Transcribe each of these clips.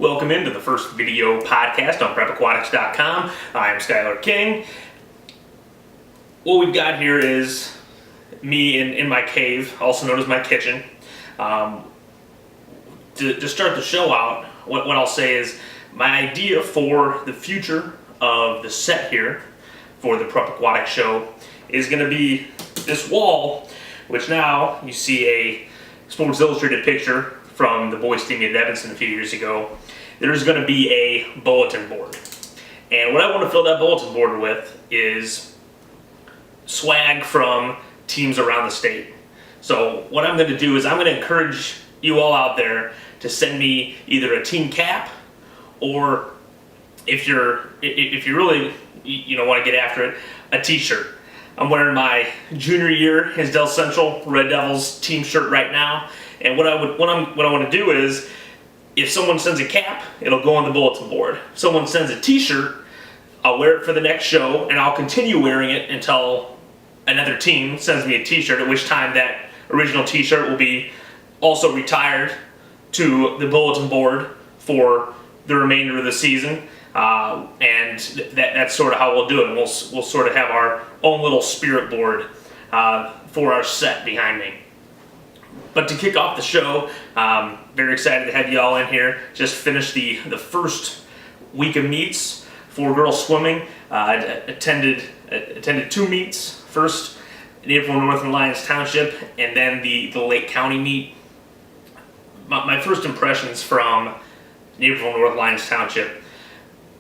Welcome into the first video podcast on prepaquatics.com. I am Skylar King. What we've got here is me in my cave, also known as my kitchen. To start the show out, what I'll say is my idea for the future of the set here for the Prep Aquatics show is going to be this wall, which now you see a Sports Illustrated picture from the boys team at Evanston a few years ago. There's going to be a bulletin board. And what I want to fill that bulletin board with is swag from teams around the state. So what I'm going to do is I'm going to encourage you all out there to send me either a team cap, or if you really want to get after it, a t-shirt. I'm wearing my junior year Hinsdale Central Red Devils team shirt right now, and what I want to do is, if someone sends a cap, it'll go on the bulletin board. If someone sends a t-shirt, I'll wear it for the next show, and I'll continue wearing it until another team sends me a t-shirt, at which time that original t-shirt will be also retired to the bulletin board for the remainder of the season. And that's sort of how we'll do it. We'll sort of have our own little spirit board for our set behind me. But to kick off the show, very excited to have you all in here. Just finished the first week of meets for girls swimming. Attended 2 meets. First, Naperville North and Lyons Township, and then the Lake County meet. My first impressions from Naperville North Lyons Township,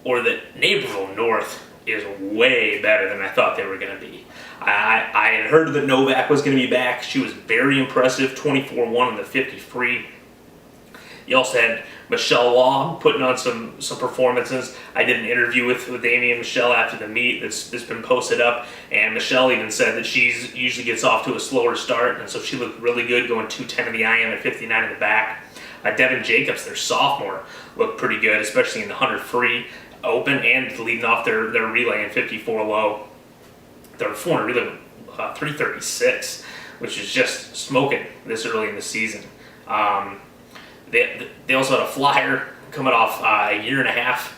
or that Naperville North is way better than I thought they were going to be. I had heard that Novak was going to be back. She was very impressive, 24-1 in the 50 free. You also had Michelle Law putting on some performances. I did an interview with Amy and Michelle after the meet that's been posted up, and Michelle even said that she usually gets off to a slower start, and so she looked really good, going 2:10 in the IM and 59 in the back. Devin Jacobs, their sophomore, looked pretty good, especially in the 100 free open and leading off their relay in 54 low. Their 400 relay 336, which is just smoking this early in the season. They also had a flyer coming off a year and a half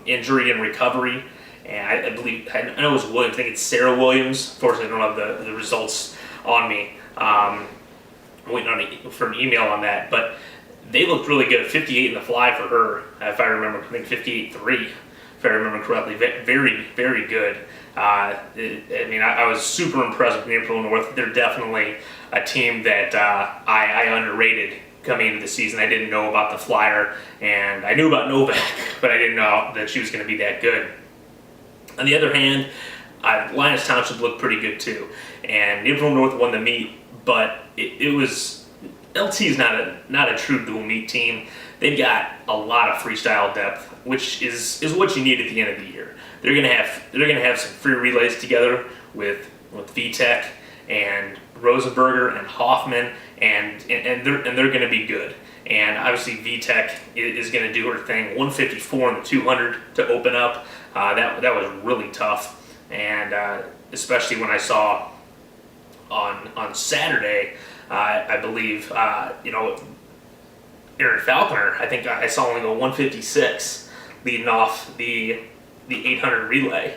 injury and recovery, and I know it was Williams. I think it's Sarah Williams. Unfortunately, I don't have the results on me. I'm waiting for an email on that, but they looked really good. 58 in the fly for her, if I remember. I think 58.3, if I remember correctly. Very, very good. I was super impressed with Naperville North. They're definitely a team that I underrated coming into the season. I didn't know about the flyer, and I knew about Novak, but I didn't know that she was going to be that good. On the other hand, Lyons Township looked pretty good too, and Naperville North won the meet, but it was LT is not a true dual meet team. They've got a lot of freestyle depth, which is what you need at the end of the year. They're gonna have some free relays together with VTech and Rosenberger and Hoffman, and they're gonna be good. And obviously VTech is gonna do her thing. 154 in the 200 to open up. That was really tough, and especially when I saw on Saturday, I believe Aaron Falconer, I think I saw only go 156 leading off the 800 relay,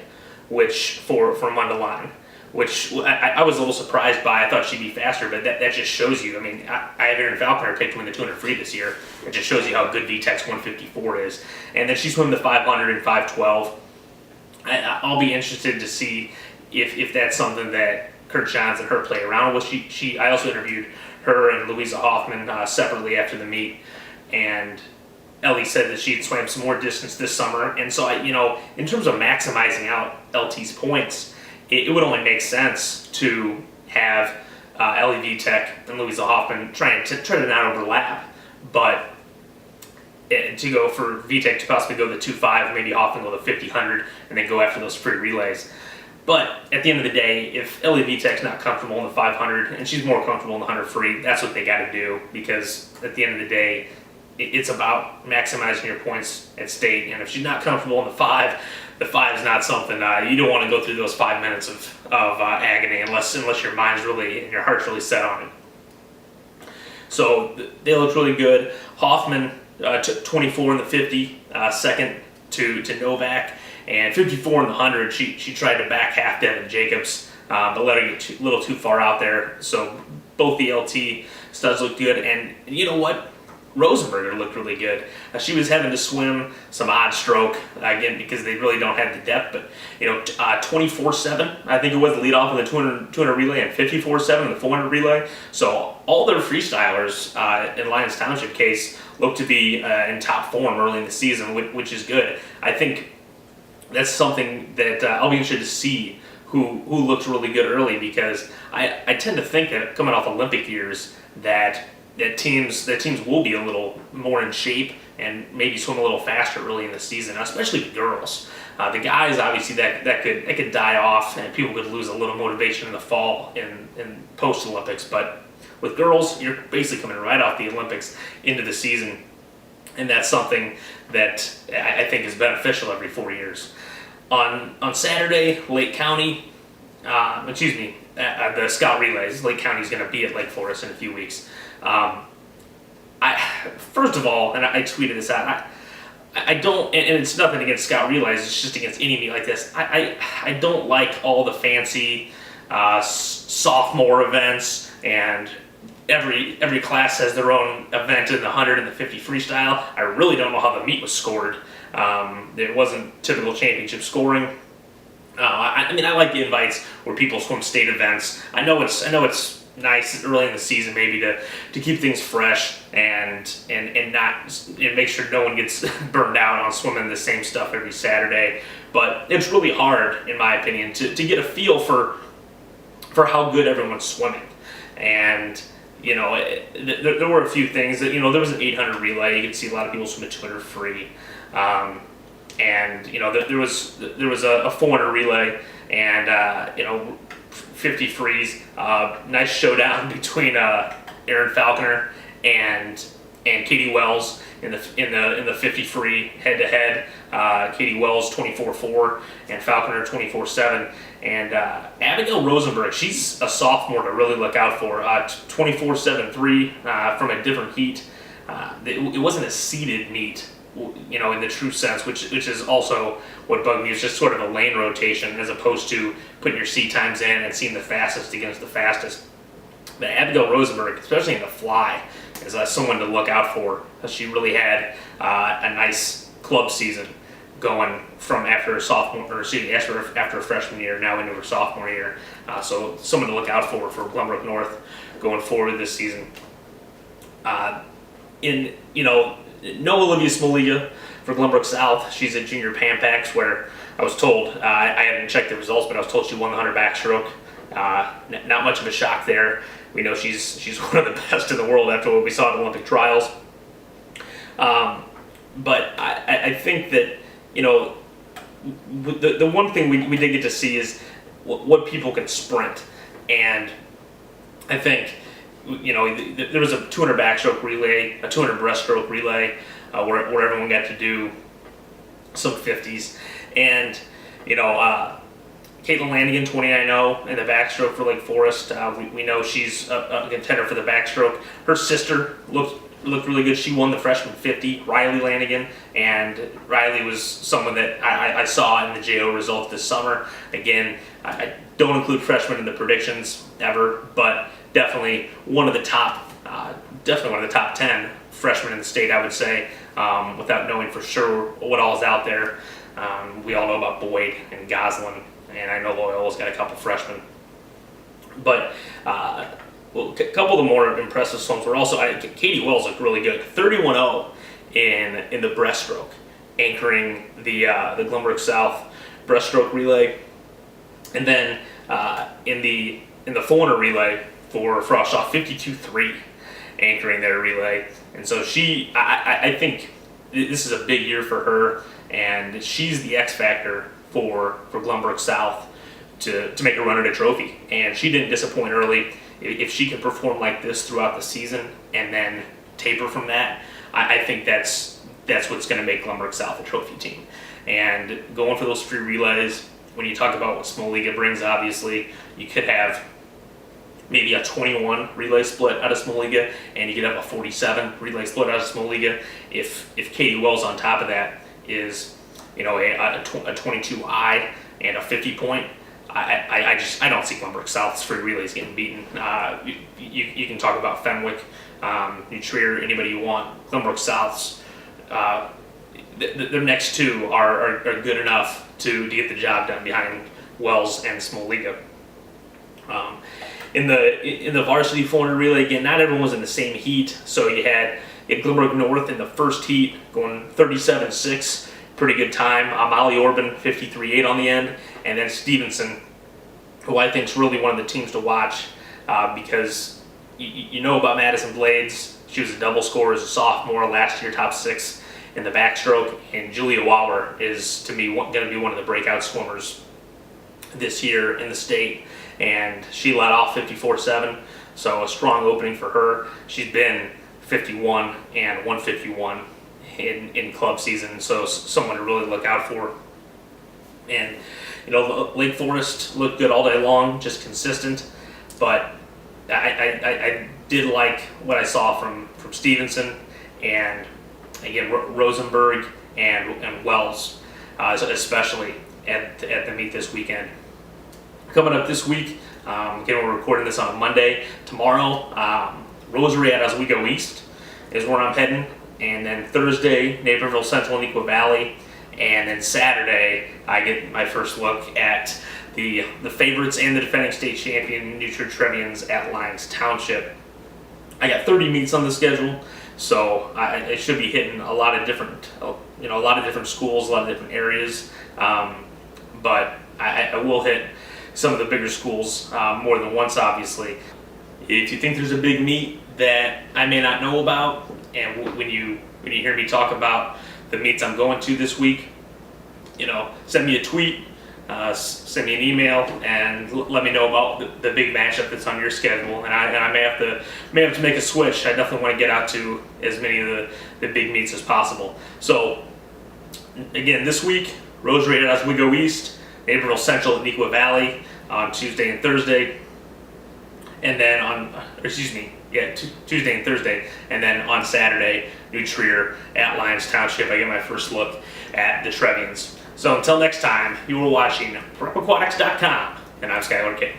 which for Mundelein, which I was a little surprised by. I thought she'd be faster, but that just shows you. I mean, I have Aaron Falconer picked to win the 200 free this year. It just shows you how good VTech's 154 is. And then she swam the 500 and 512. I'll be interested to see if that's something that Kurt Johns and her play around with. I also interviewed her and Louisa Hoffman separately after the meet, and Ellie said that she'd swam some more distance this summer. And so in terms of maximizing out LT's points, it would only make sense to have Ellie VTech and Louisa Hoffman try to not overlap, but to go for VTech to possibly go the 2.5, maybe Hoffman go the 50-100, and then go after those free relays. But at the end of the day, if Ellie VTech's not comfortable in the 500 and she's more comfortable in the 100 free, that's what they got to do, because at the end of the day, it's about maximizing your points at state. And if she's not comfortable in the 5 is not something you don't want to go through those 5 minutes of agony unless your mind's really and your heart's really set on it. So they looked really good. Hoffman 24 in the 50, second to Novak, and 54 in the 100. She tried to back half Devin Jacobs, but let her get a little too far out there. So both the LT studs looked good, and you know what? Rosenberger looked really good. She was having to swim some odd stroke, again, because they really don't have the depth, but 24/7, I think it was the lead off in the 200 relay, and 54/7 in the 400 relay. So all their freestylers in Lyons Township case look to be in top form early in the season, which is good. I think that's something that I'll be interested to see who looks really good early, because I tend to think that coming off Olympic years that teams will be a little more in shape and maybe swim a little faster early in the season, especially the girls. The guys, obviously, that could die off, and people could lose a little motivation in the fall in post Olympics. But with girls, you're basically coming right off the Olympics into the season, and that's something that I think is beneficial every 4 years. On Saturday, Lake County, the Scout Relays. Lake County is going to be at Lake Forest in a few weeks. First of all, and I tweeted this out, I don't, and it's nothing against Scout Relays, it's just against any meet like this. I don't like all the fancy sophomore events, and every class has their own event in the 100 and the 50 freestyle. I really don't know how the meet was scored. It wasn't typical championship scoring. I like the invites where people swim state events. I know it's nice early in the season maybe to keep things fresh and make sure no one gets burned out on swimming the same stuff every Saturday. But it's really hard, in my opinion, to get a feel for how good everyone's swimming. And there were a few things that, there was an 800 relay. You could see a lot of people swim at 200 free. And there was a 400 relay, and 50 frees. Nice showdown between Erin Falconer and Katie Wells in the 50 free head to head. Katie Wells 24-4 and Falconer 24-7. And Abigail Rosenberg, she's a sophomore to really look out for. 24-7-3 from a different heat. It wasn't a seeded meet, in the true sense, which is also what bugged me. It's just sort of a lane rotation as opposed to putting your seed times in and seeing the fastest against the fastest. But Abigail Rosenberg, especially in the fly, is someone to look out for. She really had a nice club season going from after a sophomore, or excuse me, after a freshman year, now into her sophomore year. So someone to look out for Glenbrook North going forward this season. No Olivia Smoliga for Glenbrook South. She's at Junior Pampax, where I was told, I haven't checked the results, but I was told she won the 100 backstroke. Not much of a shock there. We know she's one of the best in the world after what we saw at Olympic trials. But I think that, the one thing we did get to see is what people can sprint. And I think, there was a 200 backstroke relay, a 200 breaststroke relay, where everyone got to do some 50s. And, Caitlin Lanigan, 29-0 in the backstroke for Lake Forest. We know she's a contender for the backstroke. Her sister looked really good. She won the freshman 50, Riley Lanigan, and Riley was someone that I saw in the JO results this summer. Again, I don't include freshmen in the predictions ever, but definitely one of the top 10 freshmen in the state, I would say, without knowing for sure what all is out there. We all know about Boyd and Goslin, and I know Loyola's got a couple freshmen. But a couple of the more impressive swims were also, Katie Wells looked really good, 31-0 in the breaststroke, anchoring the Glenbrook South breaststroke relay, and then in the 400 relay for Frostshaw, 52-3, anchoring their relay. And so I think this is a big year for her, and she's the X factor for Glenbrook South to make a run at a trophy. And she didn't disappoint early. If she can perform like this throughout the season and then taper from that, I think that's what's going to make Glenbrook South a trophy team. And going for those free relays, when you talk about what Smoliga brings, obviously, you could have maybe a 21 relay split out of Smoliga, and you could have a 47 relay split out of Smoliga. If Katie Wells on top of that is, you know, a 22I and a 50 point, I don't see Glenbrook South's free relays getting beaten. You can talk about Fenwick, New Trier, anybody you want. Glenbrook South's their next two are good enough to get the job done behind Wells and Smoliga. In the varsity 400 relay, again, not everyone was in the same heat, so you had Glenbrook North in the first heat going 37.6, pretty good time. Molly Orban 53.8 on the end, and then Stevenson, who I think is really one of the teams to watch because you know about Madison Blades. She was a double scorer as a sophomore last year, top 6 in the backstroke, and Julia Waller is, to me, going to be one of the breakout swimmers this year in the state, and she led off 54.7, so a strong opening for her. She's been 51 and 151 in club season, so someone to really look out for. And you know, Lake Forest looked good all day long, just consistent, but I did like what I saw from Stevenson, and again Rosenberg and Wells, especially at the meet this weekend. Coming up this week, again, we're recording this on a Monday. Tomorrow, Rosary at Oswego East is where I'm heading, and then Thursday, Naperville Central and Equa Valley, and then Saturday, I get my first look at the favorites and the defending state champion New Trier Trevians at Lyons Township. I got 30 meets on the schedule, so I should be hitting a lot of different, a lot of different schools, a lot of different areas, but I will hit some of the bigger schools more than once, obviously. If you think there's a big meet that I may not know about, and when you hear me talk about the meets I'm going to this week, send me a tweet, send me an email, and let me know about the big matchup that's on your schedule. And I may have to make a switch. I definitely want to get out to as many of the big meets as possible. So again, this week, Rosary at Oswego East, Naperville Central and Equa Valley on Tuesday and Thursday, and then Tuesday and Thursday, and then on Saturday, New Trier at Lyons Township. I get my first look at the Trevians. So until next time, you were watching prepaquatics.com, and I'm Skylar King.